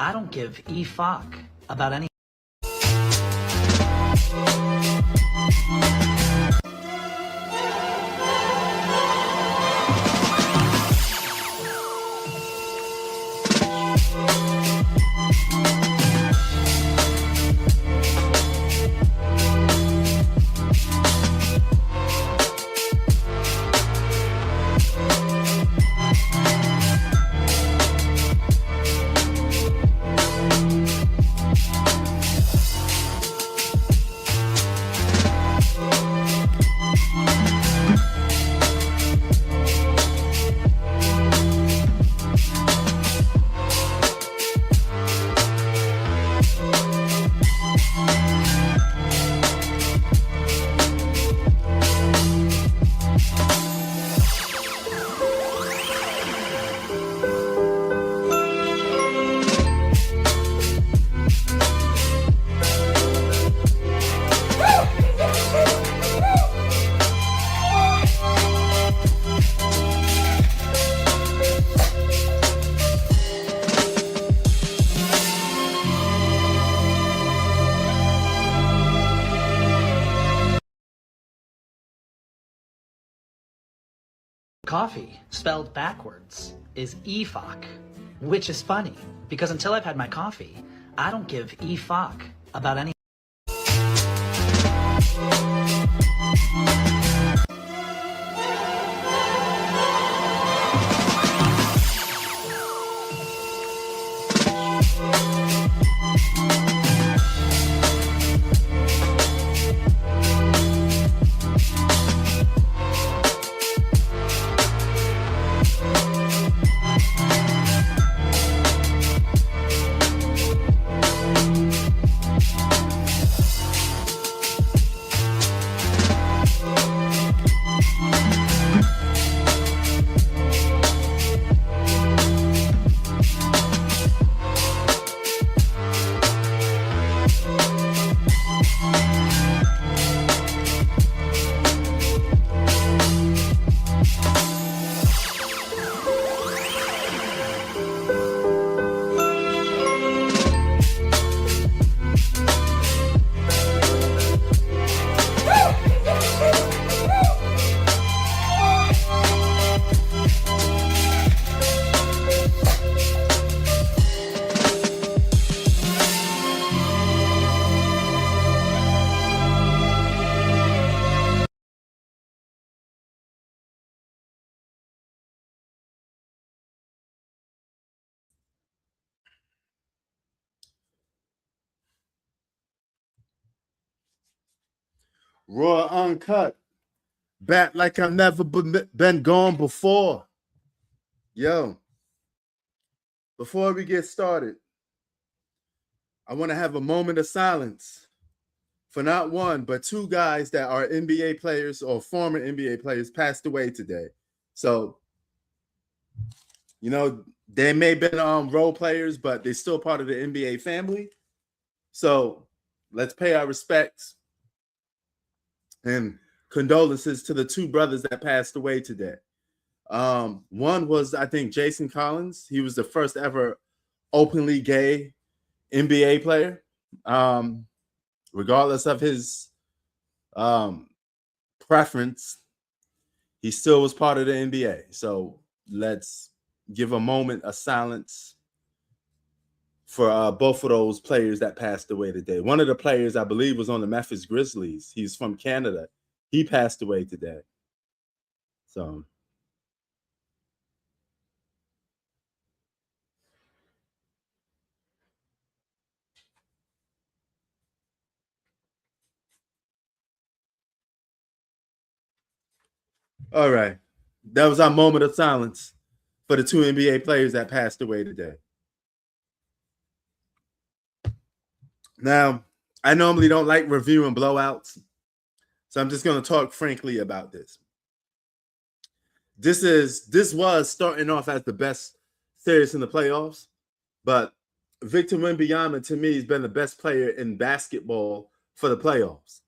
I don't give a fuck about any. Coffee, spelled backwards, is e-fuck, which is funny, because until I've had my coffee, I don't give e-fuck about any. Raw uncut. Back like I've never been gone before. Yo, before we get started, I want to have a moment of silence for not one, but two guys that are NBA players or former NBA players passed away today. So, they may have been role players, but they're still part of the NBA family. So let's pay our respects and condolences to the two brothers that passed away today. One was, I think, Jason Collins. He was the first ever openly gay NBA player. Regardless of his preference, he still was part of the NBA. So let's give a moment of silence for both of those players that passed away today. One of the players, I believe, was on the Memphis Grizzlies. He's from Canada. He passed away today. So, all right. That was our moment of silence for the two NBA players that passed away today. Now, I normally don't like reviewing blowouts, so I'm just going to talk frankly about this. This was starting off as the best series in the playoffs, but Victor Wembanyama, to me, has been the best player in basketball for the playoffs.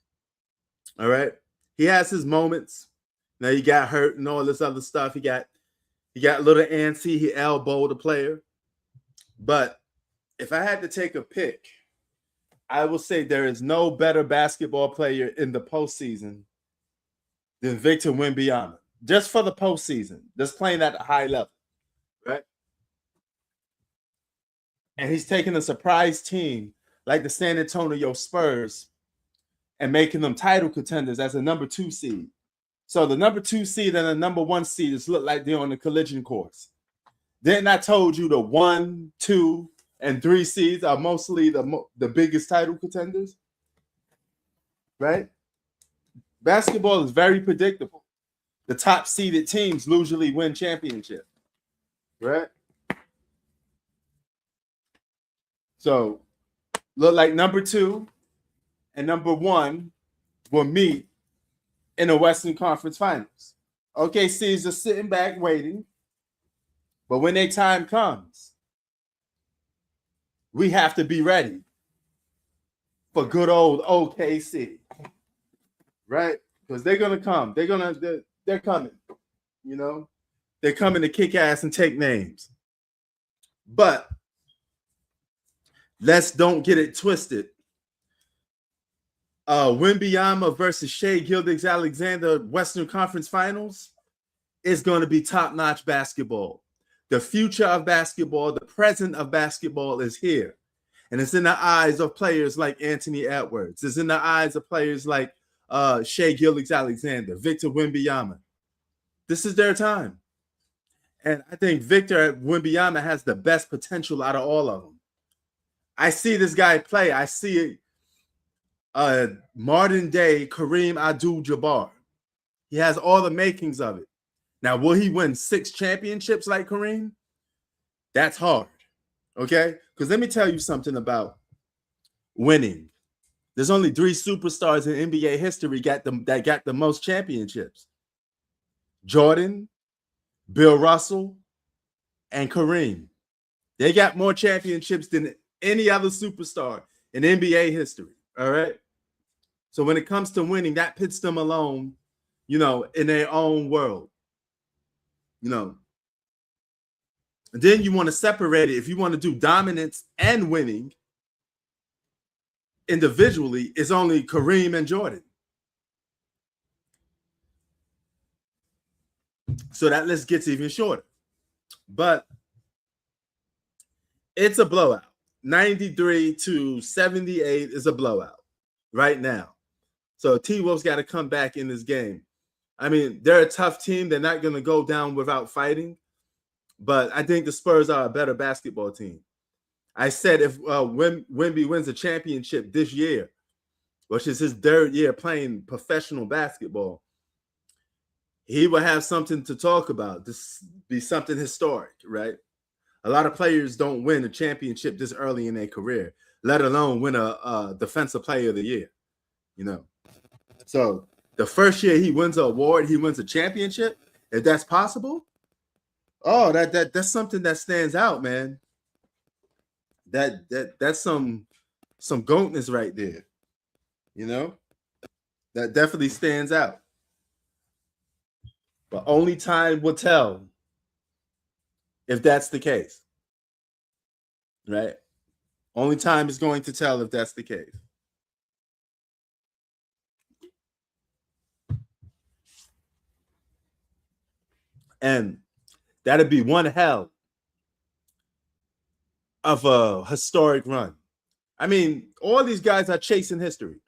All right? He has his moments. Now, he got hurt and all this other stuff. He got a little antsy. He elbowed a player. But if I had to take a pick, I will say there is no better basketball player in the postseason than Victor Wembanyama. Just for the postseason, just playing at a high level, right? And he's taking a surprise team like the San Antonio Spurs and making them title contenders as a number 2 seed. So the number 2 seed and the number 1 seed just look like they're on the collision course. Then I told you the 1, 2, and 3 seeds are mostly the biggest title contenders, right? Basketball is very predictable. The top seeded teams usually win championship, right? So look like number 2 and number 1 will meet in the Western Conference Finals. OKC is just sitting back waiting, but when their time comes, we have to be ready for good old OKC, right? Because they're gonna come. They're coming. You know, they're coming to kick ass and take names. But let's don't get it twisted. Wembanyama versus Shai Gilgeous-Alexander Western Conference Finals is going to be top-notch basketball. The future of basketball, the present of basketball is here. And it's in the eyes of players like Anthony Edwards. It's in the eyes of players like Shai Gilgeous-Alexander, Victor Wembanyama. This is their time. And I think Victor Wembanyama has the best potential out of all of them. I see this guy play. I see modern day Kareem Abdul-Jabbar. He has all the makings of it. Now, will he win 6 championships like Kareem? That's hard, okay? Because let me tell you something about winning. There's only 3 superstars in NBA history that got the most championships. Jordan, Bill Russell, and Kareem. They got more championships than any other superstar in NBA history, all right? So when it comes to winning, that puts them alone, you know, in their own world. You know, and then you want to separate it. If you want to do dominance and winning individually, it's only Kareem and Jordan. So that list gets even shorter. But it's a blowout. 93-78 is a blowout right now. So T-Wolves got to come back in this game. I mean, they're a tough team. They're not going to go down without fighting. But I think the Spurs are a better basketball team. I said if Wemby wins a championship this year, which is his 3rd year playing professional basketball, he will have something to talk about. This be something historic, right? A lot of players don't win a championship this early in their career, let alone win a defensive player of the year, you know. So the first year he wins an award, he wins a championship, if that's possible, oh, that's something that stands out, man. That's some goatness right there, you know. That definitely stands out. But only time will tell if that's the case, right? Only time is going to tell if that's the case. And that'd be one hell of a historic run. I mean, all these guys are chasing history.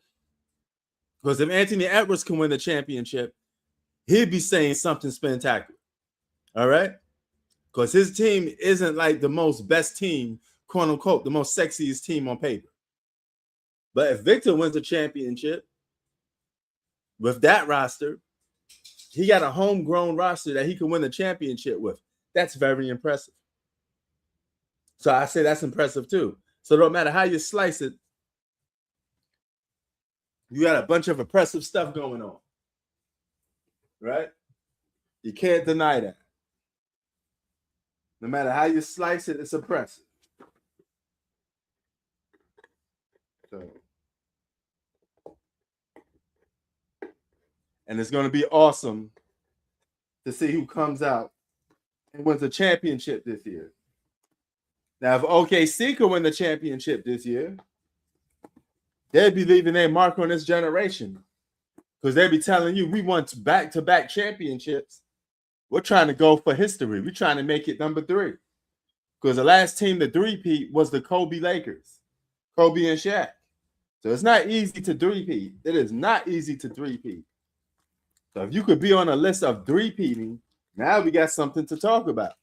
Because if Anthony Edwards can win the championship, he'd be saying something spectacular. All right? Because his team isn't like the most best team, quote unquote, the most sexiest team on paper. But if Victor wins a championship with that roster, he got a homegrown roster that he can win the championship with. That's very impressive. So I say that's impressive too. So no matter how you slice it, you got a bunch of impressive stuff going on, right? You can't deny that. No matter how you slice it, it's impressive. So, and it's going to be awesome to see who comes out and wins a championship this year. Now, if OKC could win the championship this year, they'd be leaving their mark on this generation because they'd be telling you, we want back-to-back championships. We're trying to go for history. We're trying to make it number 3 because the last team to three-peat was the Kobe Lakers, Kobe and Shaq. So it's not easy to three-peat. It is not easy to three-peat. So if you could be on a list of three-peating, now we got something to talk about.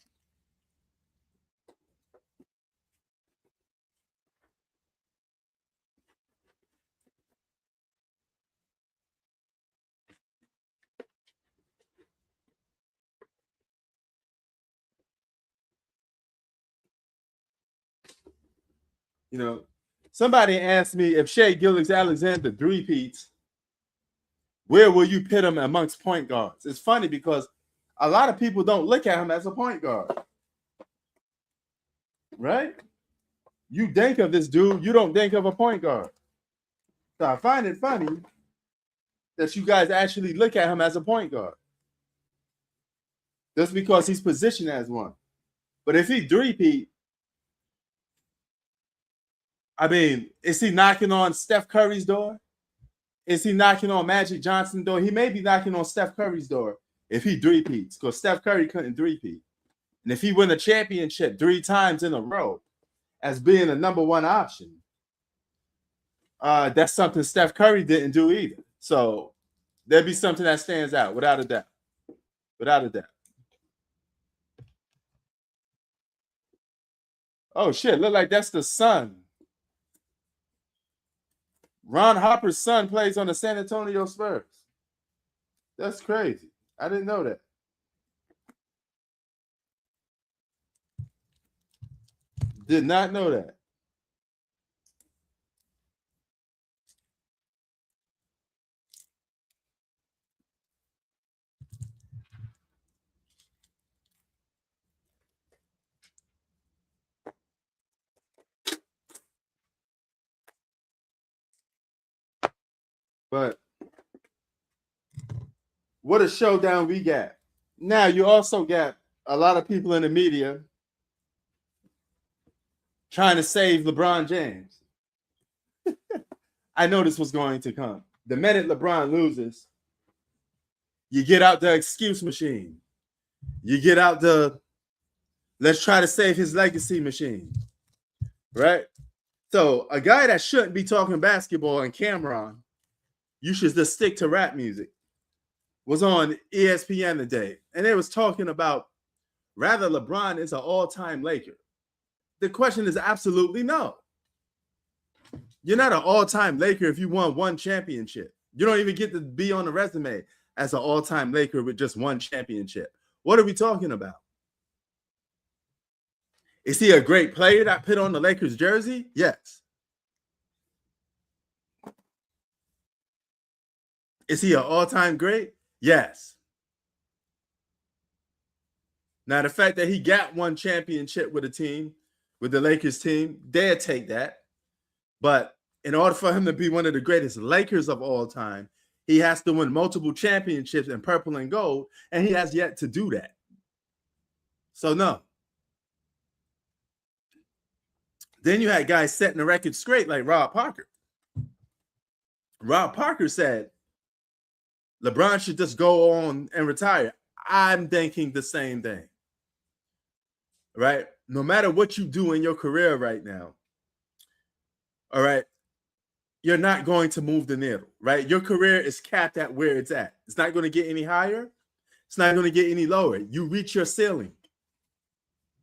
You know, somebody asked me if Shea Gilgeous-Alexander three-peats, where will you pit him amongst point guards? It's funny because a lot of people don't look at him as a point guard. Right? You think of this dude, you don't think of a point guard. So I find it funny that you guys actually look at him as a point guard. Just because he's positioned as one. But if he three-peat, I mean, is he knocking on Steph Curry's door? Is he knocking on Magic Johnson's door? He may be knocking on Steph Curry's door if he three-peats, because Steph Curry couldn't three-peat. And if he win a championship 3 times in a row as being a number 1 option, that's something Steph Curry didn't do either. So there'd be something that stands out, without a doubt. Without a doubt. Oh, shit, look like that's the son. Ron Harper's son plays on the San Antonio Spurs. That's crazy. I didn't know that. Did not know that. But what a showdown we got. Now, you also got a lot of people in the media trying to save LeBron James. I know this was going to come. The minute LeBron loses, you get out the excuse machine. You get out the let's try to save his legacy machine. Right? So a guy that shouldn't be talking basketball and Cameron, you should just stick to rap music, was on ESPN today. And they was talking about rather LeBron is an all-time Laker. The question is absolutely no. You're not an all-time Laker if you won 1 championship. You don't even get to be on the resume as an all-time Laker with just 1 championship. What are we talking about? Is he a great player that put on the Lakers jersey? Yes. Is he an all-time great? Yes. Now, the fact that he got 1 championship with a team, with the Lakers team, they'll take that. But in order for him to be one of the greatest Lakers of all time, he has to win multiple championships in purple and gold, and he has yet to do that. So, no. Then you had guys setting the record straight like Rob Parker. Rob Parker said LeBron should just go on and retire. I'm thinking the same thing. Right? No matter what you do in your career right now, all right, you're not going to move the needle, right? Your career is capped at where it's at. It's not going to get any higher. It's not going to get any lower. You reach your ceiling.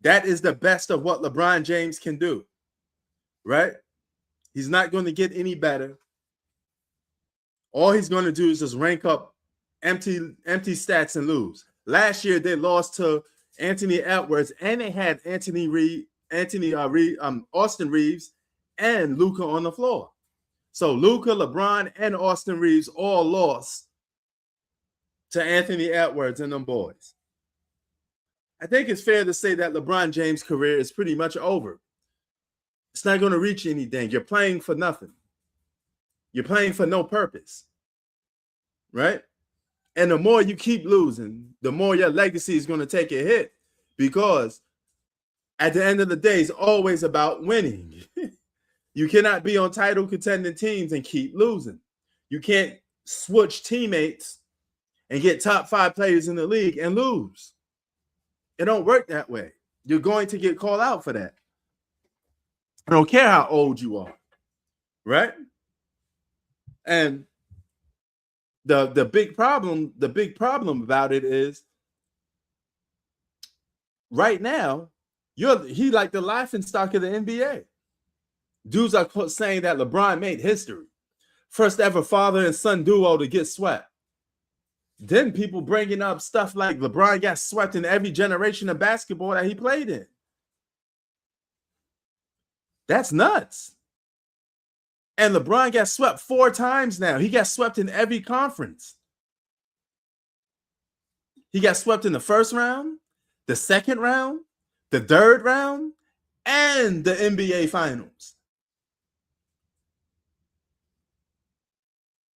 That is the best of what LeBron James can do, right? He's not going to get any better. All he's going to do is just rank up empty stats and lose. Last year, they lost to Anthony Edwards, and they had Austin Reeves and Luka on the floor. So Luka, LeBron, and Austin Reeves all lost to Anthony Edwards and them boys. I think it's fair to say that LeBron James' career is pretty much over. It's not going to reach anything. You're playing for nothing. You're playing for no purpose, right? And the more you keep losing, the more your legacy is going to take a hit, because at the end of the day, it's always about winning. You cannot be on title contending teams and keep losing. You can't switch teammates and get top 5 players in the league and lose. It don't work that way. You're going to get called out for that. I don't care how old you are, right? And the big problem about it is right now, he like the laughing stock of the NBA. Dudes are saying that LeBron made history. First ever father and son duo to get swept. Then people bringing up stuff like LeBron got swept in every generation of basketball that he played in. That's nuts. And LeBron got swept 4 times now. He got swept in every conference. He got swept in the first round, the second round, the third round, and the NBA Finals.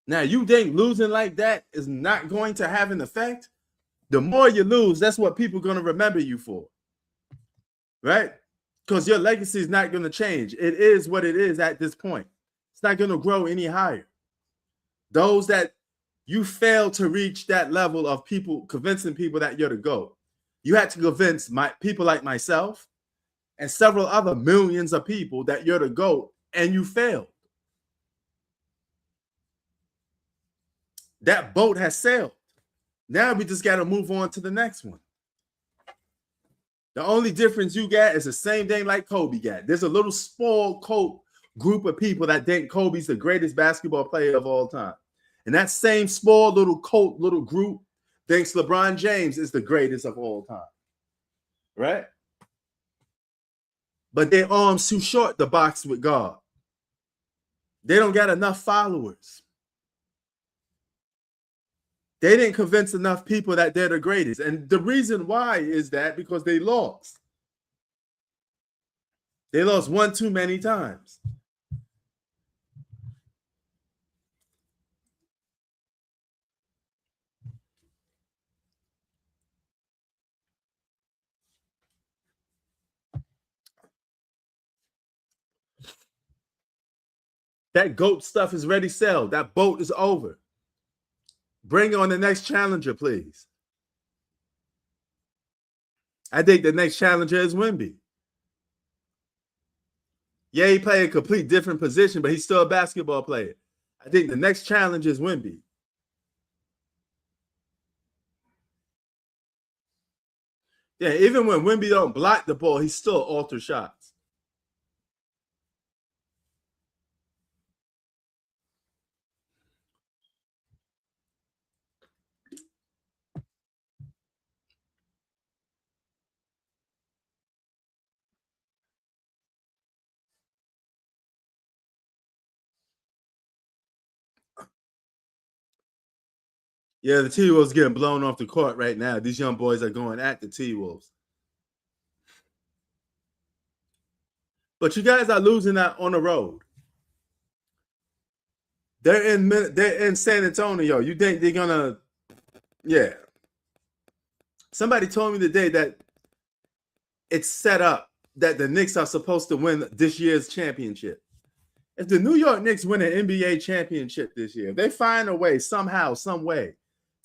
Now, you think losing like that is not going to have an effect? The more you lose, that's what people are going to remember you for, right? Because your legacy is not going to change. It is what it is at this point. It's not going to grow any higher. Those that you fail to reach that level of people, convincing people that you're the GOAT. You had to convince people like myself and several other millions of people that you're the GOAT, and you failed. That boat has sailed. Now we just got to move on to the next one. The only difference you got is the same thing like Kobe got. There's a little spoiled group of people that think Kobe's the greatest basketball player of all time. And that same small little group thinks LeBron James is the greatest of all time. Right? But their arms too short to box with God. They don't got enough followers. They didn't convince enough people that they're the greatest. And the reason why is that because they lost. They lost one too many times. That GOAT stuff is ready to sell. That boat is over. Bring on the next challenger, please. I think the next challenger is Wemby. Yeah, he played a complete different position, but he's still a basketball player. I think the next challenge is Wemby. Yeah, even when Wemby don't block the ball, he still alters shots. Yeah, the T-Wolves getting blown off the court right now. These young boys are going at the T-Wolves. But you guys are losing that on the road. They're in San Antonio. You think they're gonna? Yeah. Somebody told me today that it's set up that the Knicks are supposed to win this year's championship. If the New York Knicks win an NBA championship this year, if they find a way somehow, some way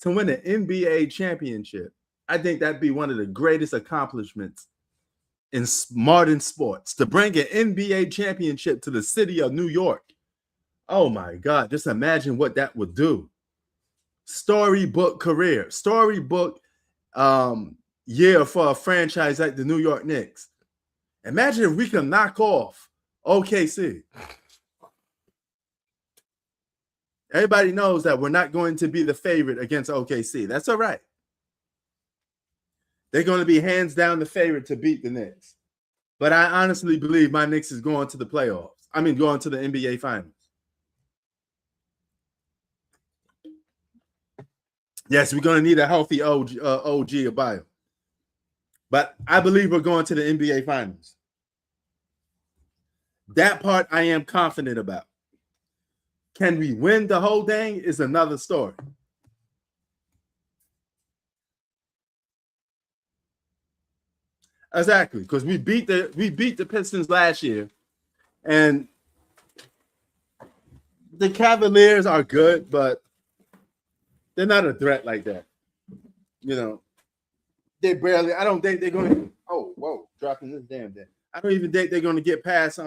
to win an NBA championship, I think that'd be one of the greatest accomplishments in modern sports, to bring an NBA championship to the city of New York. Oh my God, just imagine what that would do. Storybook career, storybook year for a franchise like the New York Knicks. Imagine if we can knock off OKC. Everybody knows that we're not going to be the favorite against OKC. That's all right. They're going to be hands down the favorite to beat the Knicks. But I honestly believe my Knicks is going to the playoffs. I mean, going to the NBA Finals. Yes, we're going to need a healthy OG Abayo. But I believe we're going to the NBA Finals. That part I am confident about. Can we win the whole thing is another story. Exactly, because we beat the Pistons last year, and the Cavaliers are good, but they're not a threat like that. You know, they barely. I don't think they're going to. Oh, whoa, dropping this damn thing. I don't even think they're going to get past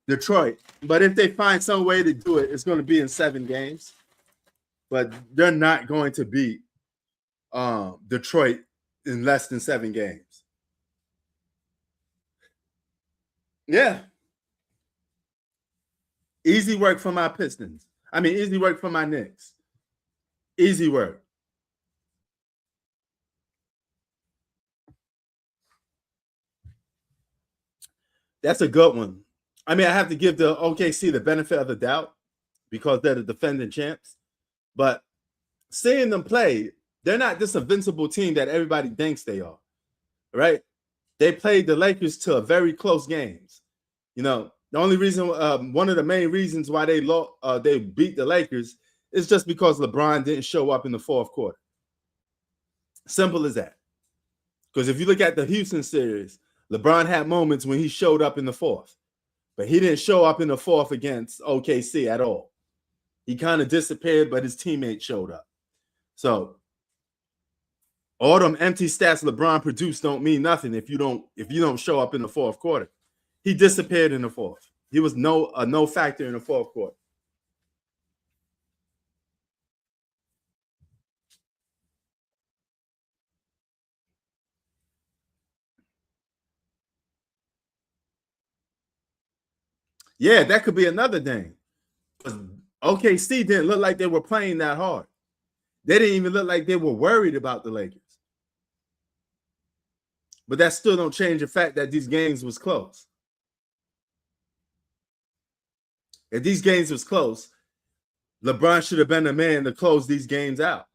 Detroit. But if they find some way to do it, it's going to be in 7 games. But they're not going to beat Detroit in less than 7 games. Yeah. Easy work for my Pistons. I mean, easy work for my Knicks. Easy work. That's a good one. I mean, I have to give the OKC the benefit of the doubt because they're the defending champs. But seeing them play, they're not this invincible team that everybody thinks they are, right? They played the Lakers to a very close games. You know, the only reason, one of the main reasons why they beat the Lakers is just because LeBron didn't show up in the fourth quarter. Simple as that. Because if you look at the Houston series, LeBron had moments when he showed up in the fourth, but he didn't show up in the fourth against OKC at all. He kind of disappeared, but his teammates showed up. So all them empty stats LeBron produced don't mean nothing if you don't show up in the fourth quarter. He disappeared in the fourth. He was no factor in the fourth quarter. Yeah, that could be another thing. OKC didn't look like they were playing that hard. They didn't even look like they were worried about the Lakers. But that still don't change the fact that these games was close. If these games was close, LeBron should have been the man to close these games out.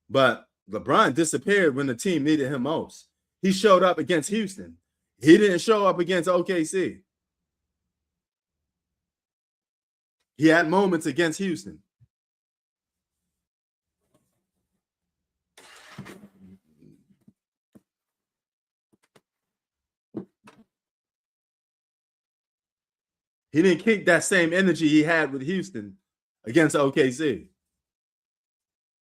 But LeBron disappeared when the team needed him most. He showed up against Houston. He didn't show up against OKC. He had moments against Houston. He didn't kick that same energy he had with Houston against OKC.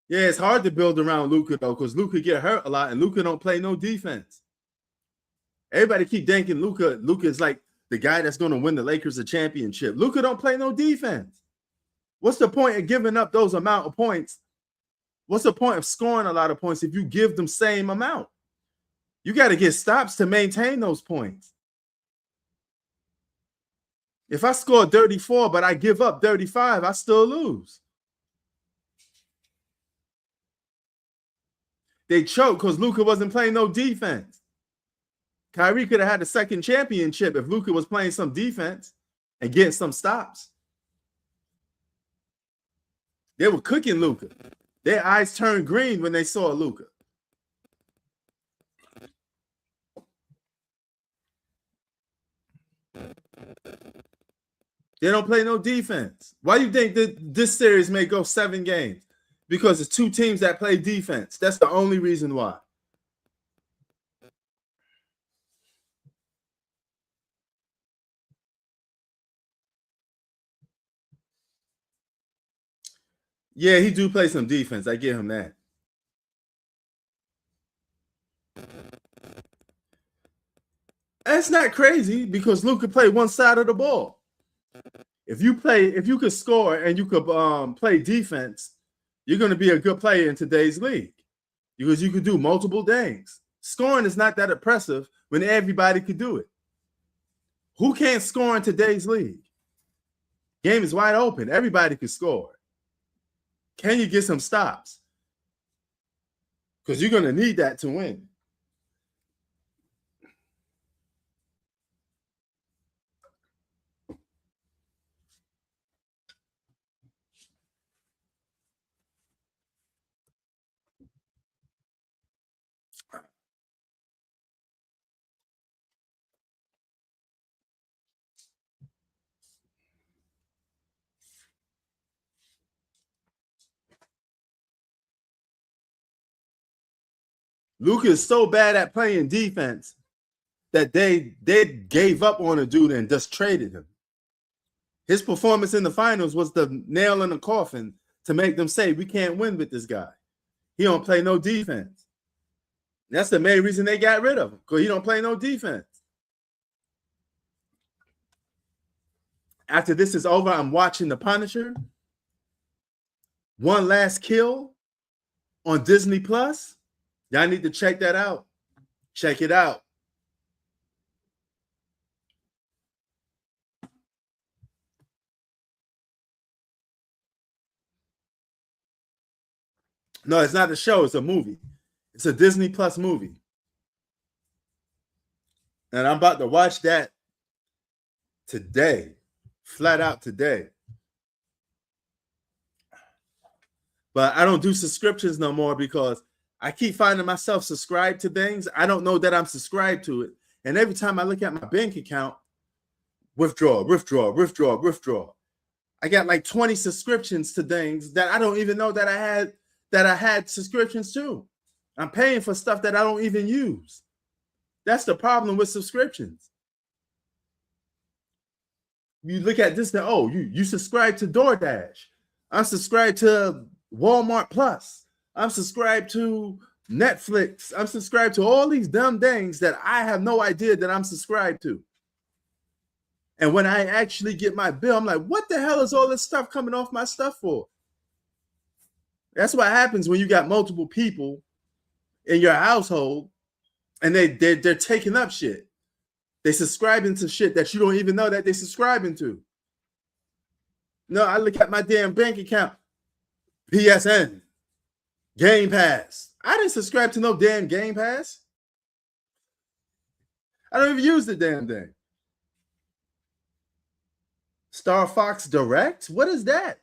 Yeah, it's hard to build around Luka though, because Luka get hurt a lot, and Luka don't play no defense. Everybody keep thinking Luka is like the guy that's going to win the Lakers a championship. Luka don't play no defense. What's the point of giving up those amount of points? What's the point of scoring a lot of points if you give them same amount? You got to get stops to maintain those points. If I score 34, but I give up 35, I still lose. They choked because Luka wasn't playing no defense. Kyrie could have had the second championship if Luka was playing some defense and getting some stops. They were cooking Luka. Their eyes turned green when they saw Luka. They don't play no defense. Why do you think that this series may go 7 games? Because it's 2 teams that play defense. That's the only reason why. Yeah, he do play some defense. I give him that. That's not crazy because Luka play one side of the ball. If you could score and you could play defense, you're going to be a good player in today's league because you could do multiple things. Scoring is not that impressive when everybody could do it. Who can't score in today's league? Game is wide open. Everybody can score. Can you get some stops? Because you're going to need that to win. Luka is so bad at playing defense that they gave up on a dude and just traded him. His performance in the finals was the nail in the coffin to make them say, we can't win with this guy. He don't play no defense. That's the main reason they got rid of him, because he don't play no defense. After this is over, I'm watching The Punisher. One Last Kill on Disney Plus. Y'all need to check that out. Check it out. No, it's not a show. It's a movie. It's a Disney Plus movie. And I'm about to watch that today. Flat out today. But I don't do subscriptions no more because I keep finding myself subscribed to things. I don't know that I'm subscribed to it. And every time I look at my bank account, withdraw. I got like 20 subscriptions to things that I don't even know that I had subscriptions to. I'm paying for stuff that I don't even use. That's the problem with subscriptions. You look at this, now, you subscribe to DoorDash. I'm subscribed to Walmart Plus. I'm subscribed to Netflix. I'm subscribed to all these dumb things that I have no idea that I'm subscribed to. And when I actually get my bill, I'm like, what the hell is all this stuff coming off my stuff for? That's what happens when you got multiple people in your household and they're taking up shit. They're subscribing to shit that you don't even know that they're subscribing to. No, I look at my damn bank account. PSN. Game Pass. I didn't subscribe to no damn Game Pass. I don't even use the damn thing. Star Fox Direct? What is that?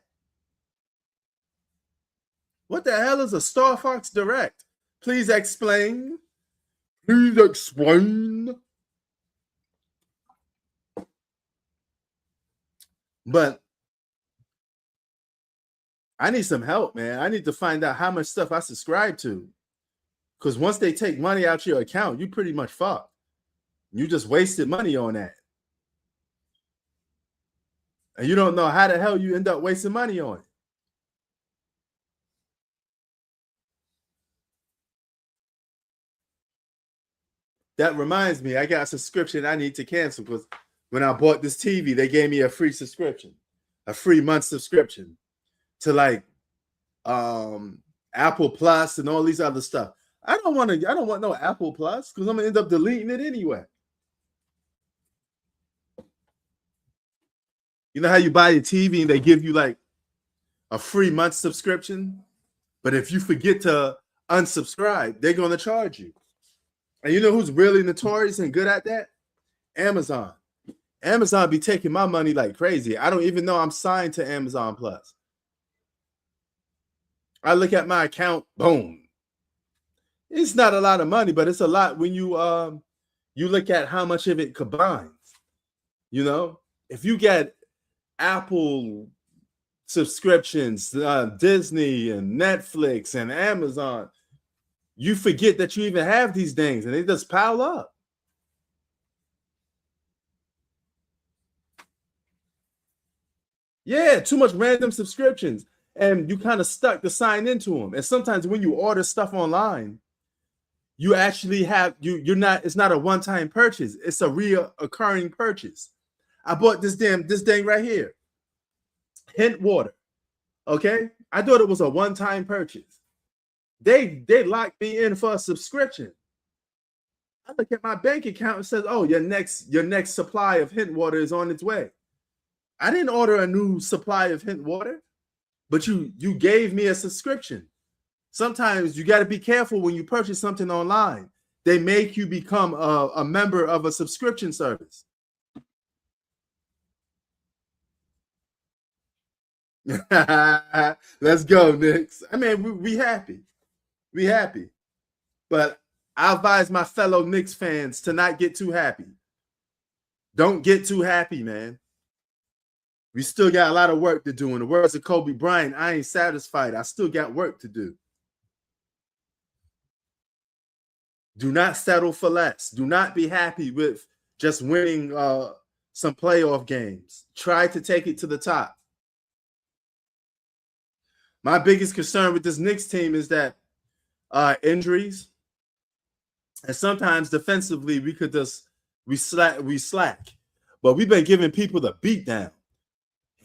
What the hell is a Star Fox Direct? Please explain. Please explain. But I need some help, man. I need to find out how much stuff I subscribe to. Because once they take money out your account, you pretty much fucked. You just wasted money on that. And you don't know how the hell you end up wasting money on it. That reminds me, I got a subscription I need to cancel because when I bought this TV, they gave me a free subscription, a free month subscription to like Apple Plus and all these other stuff. I don't want no Apple Plus because I'm gonna end up deleting it anyway. You know how you buy a TV and they give you like a free month subscription, but if you forget to unsubscribe, they're gonna charge you. And you know who's really notorious and good at that? Amazon. Amazon be taking my money like crazy. I don't even know I'm signed to Amazon Plus. I look at my account, boom. It's not a lot of money, but it's a lot when you look at how much of it combines. You know, if you get Apple subscriptions, Disney and Netflix and Amazon, you forget that you even have these things and they just pile up. Yeah, too much random subscriptions and you kind of stuck to sign into them. And sometimes when you order stuff online, you actually have it's not a one-time purchase, it's a reoccurring purchase. I bought this thing right here, Hint Water. Okay, I thought it was a one-time purchase. They locked me in for a subscription. I look at my bank account and says, "Oh, your next supply of Hint Water is on its way." I didn't order a new supply of Hint Water, but you gave me a subscription. Sometimes you got to be careful when you purchase something online. They make you become a member of a subscription service. Let's go, Knicks. I mean, we happy. We happy. But I advise my fellow Knicks fans to not get too happy. Don't get too happy, man. We still got a lot of work to do. In the words of Kobe Bryant, I ain't satisfied. I still got work to do. Do not settle for less. Do not be happy with just winning some playoff games. Try to take it to the top. My biggest concern with this Knicks team is that injuries, and sometimes defensively we slack. But we've been giving people the beat down,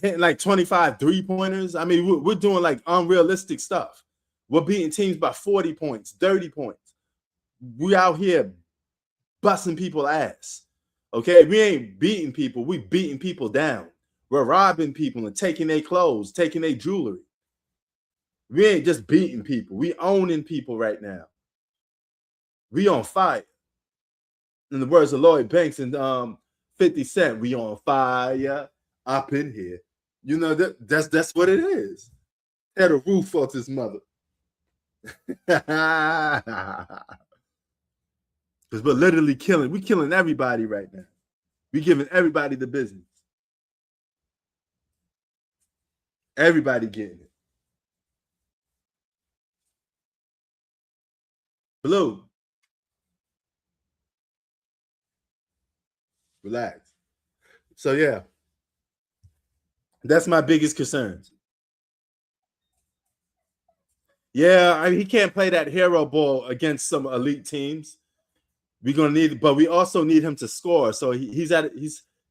hitting like 25 3-pointers. I mean, we're doing like unrealistic stuff. We're beating teams by 40 points, 30 points. We out here busting people ass. Okay, we ain't beating people. We beating people down. We're robbing people and taking their clothes, taking their jewelry. We ain't just beating people. We owning people right now. We on fire. In the words of Lloyd Banks and 50 Cent, we on fire up in here. You know, that's what it is. Had a roof off his mother. Because we're literally killing everybody right now. We're giving everybody the business. Everybody getting it. Blue, relax. So yeah, that's my biggest concerns. Yeah, I mean, he can't play that hero ball against some elite teams. We're gonna need, but we also need him to score. So he's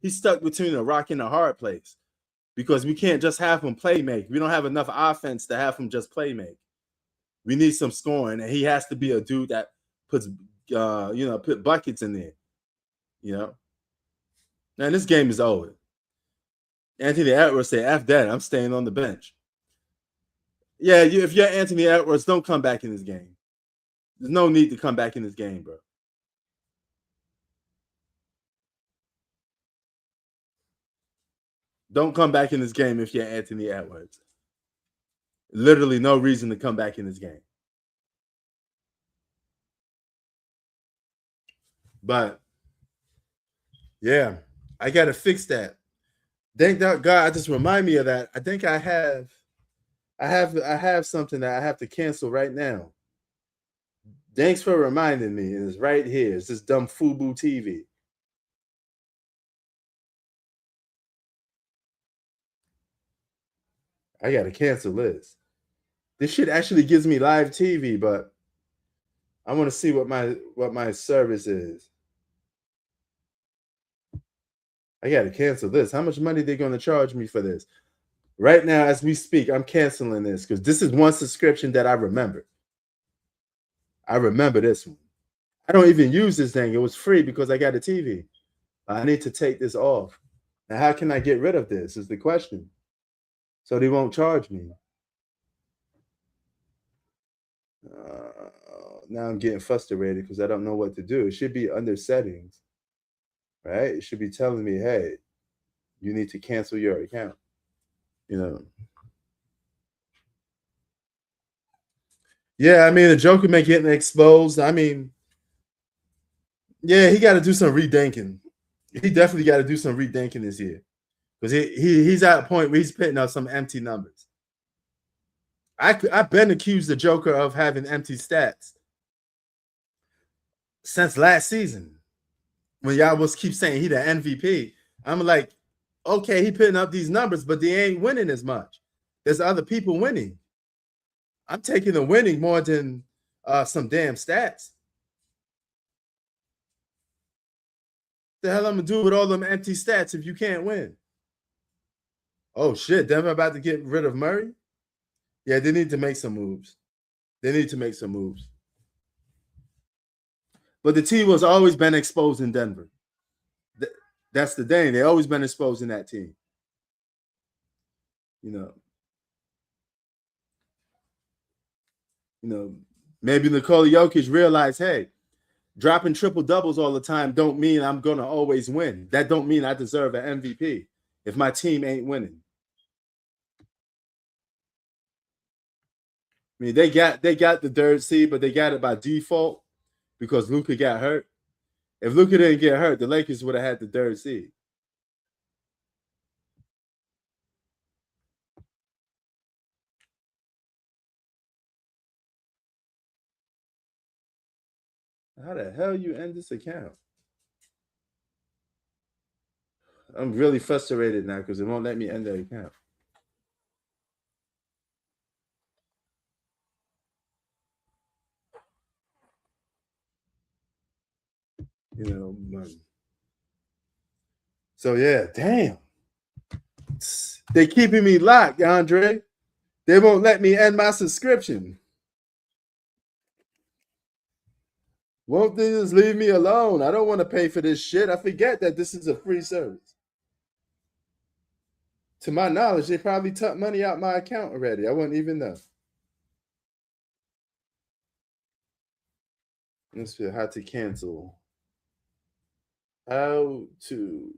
stuck between a rock and a hard place because we can't just have him play make. We don't have enough offense to have him just play make. We need some scoring, and he has to be a dude that puts put buckets in there. You know, and this game is over. Anthony Edwards said, "F that, I'm staying on the bench." Yeah, if you're Anthony Edwards, don't come back in this game. There's no need to come back in this game, bro. Don't come back in this game if you're Anthony Edwards. Literally no reason to come back in this game. But yeah, I gotta fix that. Thank God, just remind me of that. I think I have something that I have to cancel right now. Thanks for reminding me. It's right here. It's this dumb Fubu TV. I gotta cancel this. This shit actually gives me live TV, but I want to see what my service is. I gotta cancel this. How much money they gonna charge me for this? Right now, as we speak, I'm canceling this because this is one subscription that I remember. I remember this one. I don't even use this thing. It was free because I got a TV. I need to take this off. Now, how can I get rid of this? Is the question. So they won't charge me. Now I'm getting frustrated because I don't know what to do. It should be under settings, right? It should be telling me, hey, you need to cancel your account. You know. Yeah, I mean, the Joker may getting exposed. I mean, yeah, he got to do some rethinking. He definitely got to do some rethinking this year because he's at a point where he's putting out some empty numbers. I've been accused the Joker of having empty stats since last season when y'all was keep saying he the MVP. I'm like, okay, he putting up these numbers, but they ain't winning as much. There's other people winning. I'm taking the winning more than some damn stats. The hell I'm gonna do with all them empty stats if you can't win? Oh shit, Denver about to get rid of Murray? Yeah, they need to make some moves. They need to make some moves. But the team was always been exposed in Denver. That's the thing. They always been exposed in that team. You know, maybe Nikola Jokic realized, hey, dropping triple doubles all the time don't mean I'm gonna always win. That don't mean I deserve an MVP if my team ain't winning. I mean, they got the third seed, but they got it by default because Luka got hurt. If Luka didn't get hurt, the Lakers would have had the third seed. How the hell you end this account? I'm really frustrated now because it won't let me end the account. So yeah, damn. They keeping me locked, Andre. They won't let me end my subscription. Won't they just leave me alone? I don't want to pay for this shit. I forget that this is a free service. To my knowledge, they probably took money out my account already. I wouldn't even know. Let's see how to cancel. How to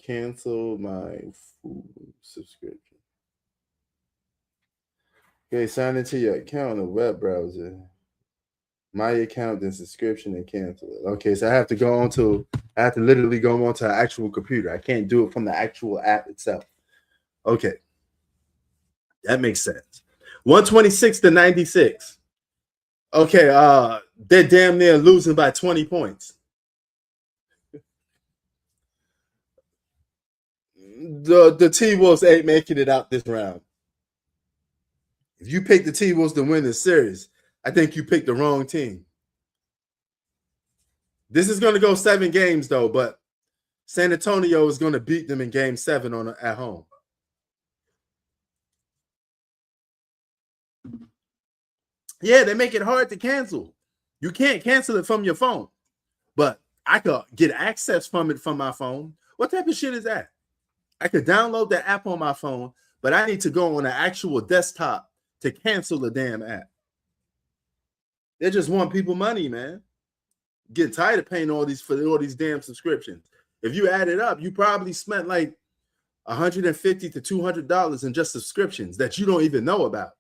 cancel my food subscription. Okay, sign into your account in the web browser. My account, then subscription, and cancel it. Okay, so I have to literally go onto an actual computer. I can't do it from the actual app itself. Okay. That makes sense. 126 to 96. Okay, they're damn near losing by 20 points. The T-Wolves ain't making it out this round. If you pick the T-Wolves to win this series, I think you picked the wrong team. This is going to go 7 games, though, but San Antonio is going to beat them in game 7 at home. Yeah, they make it hard to cancel. You can't cancel it from your phone, but I could get access from it from my phone. What type of shit is that? I could download the app on my phone, but I need to go on an actual desktop to cancel the damn app. They just want people money, man. Getting tired of paying all these damn subscriptions. If you add it up, you probably spent like $150 to $200 in just subscriptions that you don't even know about.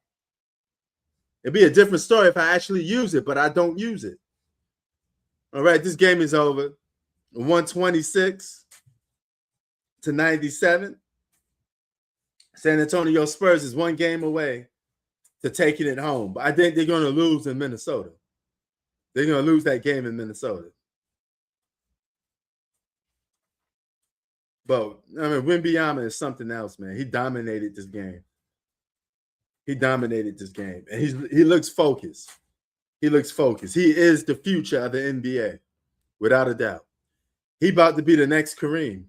It'd be a different story if I actually use it, but I don't use it. All right, this game is over. 126 to 97. San Antonio Spurs is 1 game away to taking it home. But I think they're going to lose in Minnesota. They're going to lose that game in Minnesota. But, I mean, Wemba is something else, man. He dominated this game. And he looks focused. He is the future of the NBA, without a doubt. He about to be the next Kareem.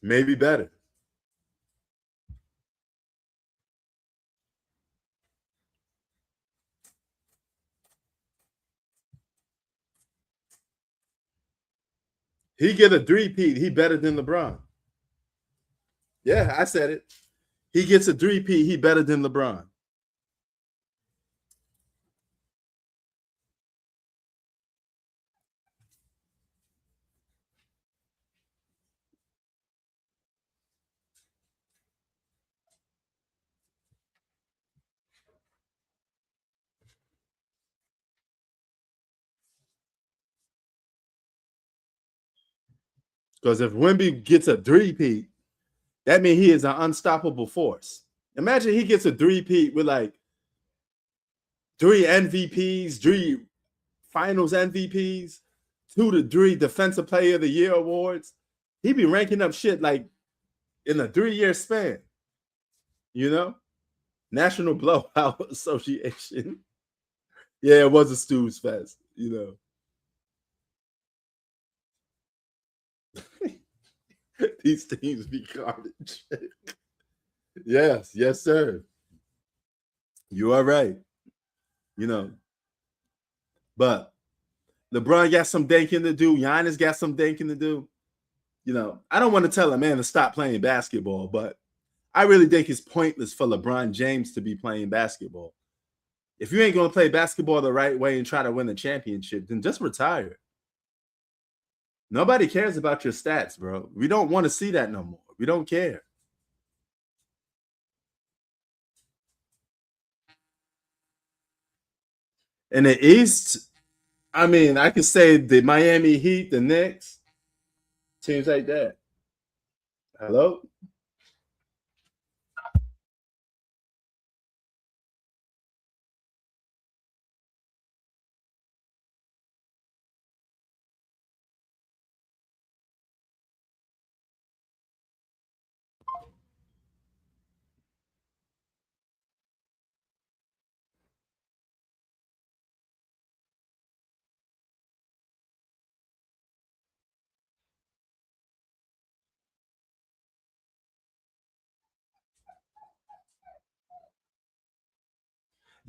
Maybe better. He get a 3-peat. He better than LeBron. Yeah, I said it. He gets a 3-peat. He better than LeBron. Because if Wemby gets a 3-peat, that means he is an unstoppable force. Imagine he gets a 3-peat with like 3 MVPs, 3 finals MVPs, 2 to 3 defensive player of the year awards. He'd be ranking up shit like in a 3-year span. You know? National Blowout Association. Yeah, it was a Stews Fest, you know. These teams be garbage. Yes, sir. You are right. You know. But LeBron got some danking to do. Giannis got some danking to do. You know, I don't want to tell a man to stop playing basketball, but I really think it's pointless for LeBron James to be playing basketball. If you ain't going to play basketball the right way and try to win a championship, then just retire. Nobody cares about your stats, bro. We don't want to see that no more. We don't care. In the East, I mean, I could say the Miami Heat, the Knicks, teams like that. Hello?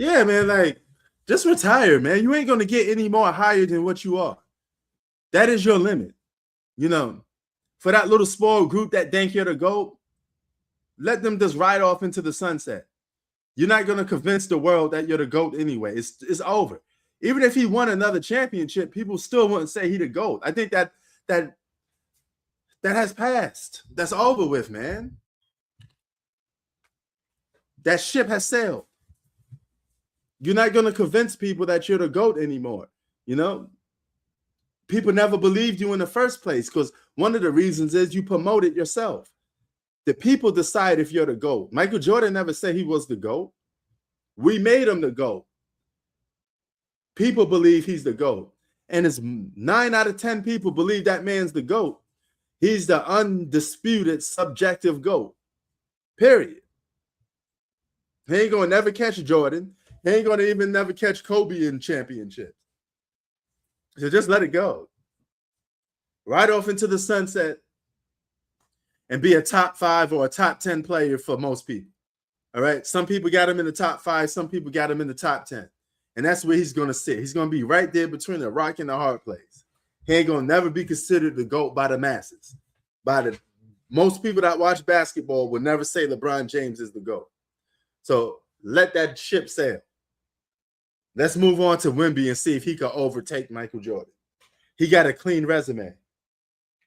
Yeah, man, like just retire, man. You ain't gonna get any more higher than what you are. That is your limit. You know, for that little small group that think you're the GOAT, let them just ride off into the sunset. You're not gonna convince the world that you're the GOAT anyway. It's over. Even if he won another championship, people still wouldn't say he the GOAT. I think that has passed. That's over with, man. That ship has sailed. You're not going to convince people that you're the GOAT anymore. You know, people never believed you in the first place because one of the reasons is you promoted yourself. The people decide if you're the GOAT. Michael Jordan never said he was the GOAT. We made him the GOAT. People believe he's the GOAT. And it's 9 out of 10 people believe that man's the GOAT. He's the undisputed subjective GOAT. Period. He ain't going to never catch Jordan. He ain't going to even never catch Kobe in championships. So just let it go. Right off into the sunset and be a top 5 or a top 10 player for most people. All right. Some people got him in the top 5. Some people got him in the top 10. And that's where he's going to sit. He's going to be right there between the rock and the hard place. He ain't going to never be considered the GOAT by the masses. Most people that watch basketball will never say LeBron James is the GOAT. So let that ship sail. Let's move on to Wemby and see if he can overtake Michael Jordan. He got a clean resume.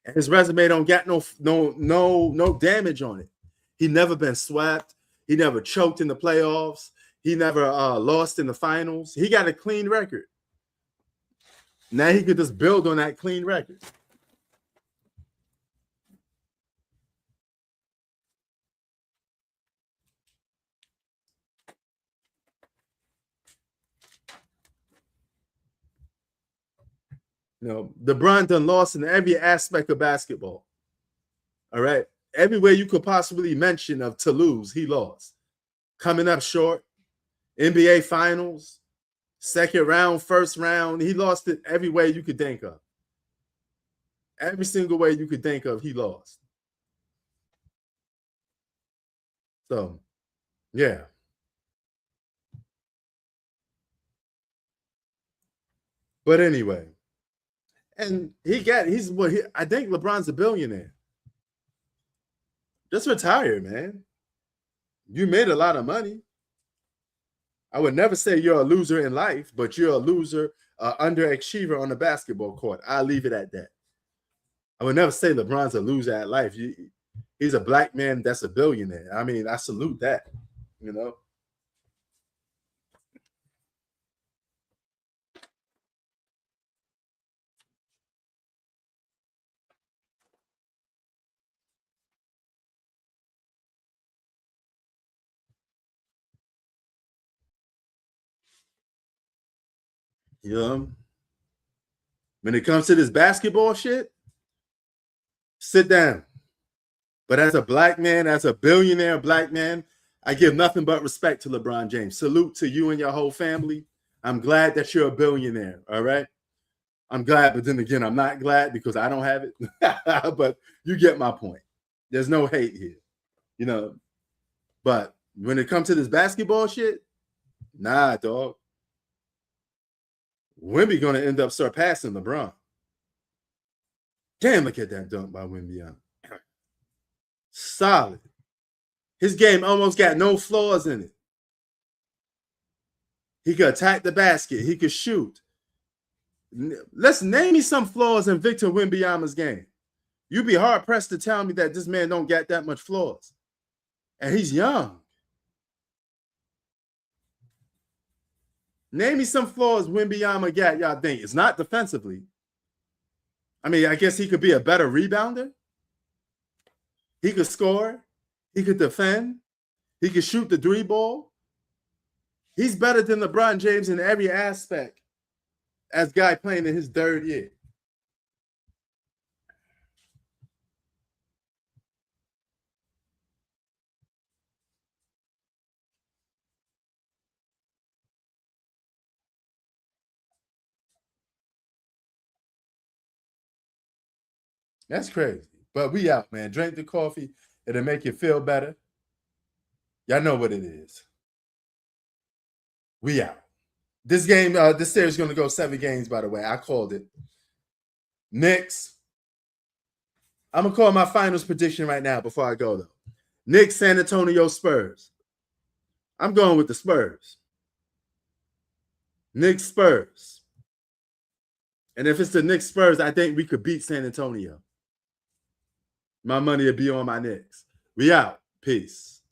And his resume don't got no damage on it. He never been swept. He never choked in the playoffs. He never lost in the finals. He got a clean record. Now he could just build on that clean record. You know, LeBron done lost in every aspect of basketball. All right. Everywhere you could possibly mention of to lose, he lost. Coming up short, NBA Finals, second round, first round. He lost it every way you could think of. Every single way you could think of, he lost. So, yeah. But anyway, and I think LeBron's a billionaire. Just retire, man. You made a lot of money. I would never say you're a loser in life, but you're a loser, underachiever on the basketball court. I'll leave it at that. I would never say LeBron's a loser at life. He's a black man that's a billionaire. I mean, I salute that, you know. You know, when it comes to this basketball shit, sit down. But as a black man, as a billionaire black man, I give nothing but respect to LeBron James. Salute to you and your whole family. I'm glad that you're a billionaire. All right. I'm glad, but then again, I'm not glad because I don't have it. But you get my point. There's no hate here, you know. But when it comes to this basketball shit, nah, dog. Wemby gonna end up surpassing LeBron. Damn, look at that dunk by Wemby. Solid. His game almost got no flaws in it. He could attack the basket. He could shoot. Let's name me some flaws in Victor Wembanyama's game. You'd be hard pressed to tell me that this man don't get that much flaws, and he's young. Name me some flaws Wembanyama got. Y'all think it's not defensively. I mean, I guess he could be a better rebounder. He could score. He could defend. He could shoot the 3-ball. He's better than LeBron James in every aspect as guy playing in his 3rd year. That's crazy. But we out, man. Drink the coffee. It'll make you feel better. Y'all know what it is. We out. This game, this series is going to go 7 games, by the way. I called it. Knicks. I'm going to call my finals prediction right now before I go, though. Knicks, San Antonio, Spurs. I'm going with the Spurs. Knicks, Spurs. And if it's the Knicks, Spurs, I think we could beat San Antonio. My money will be on my Knicks. We out. Peace.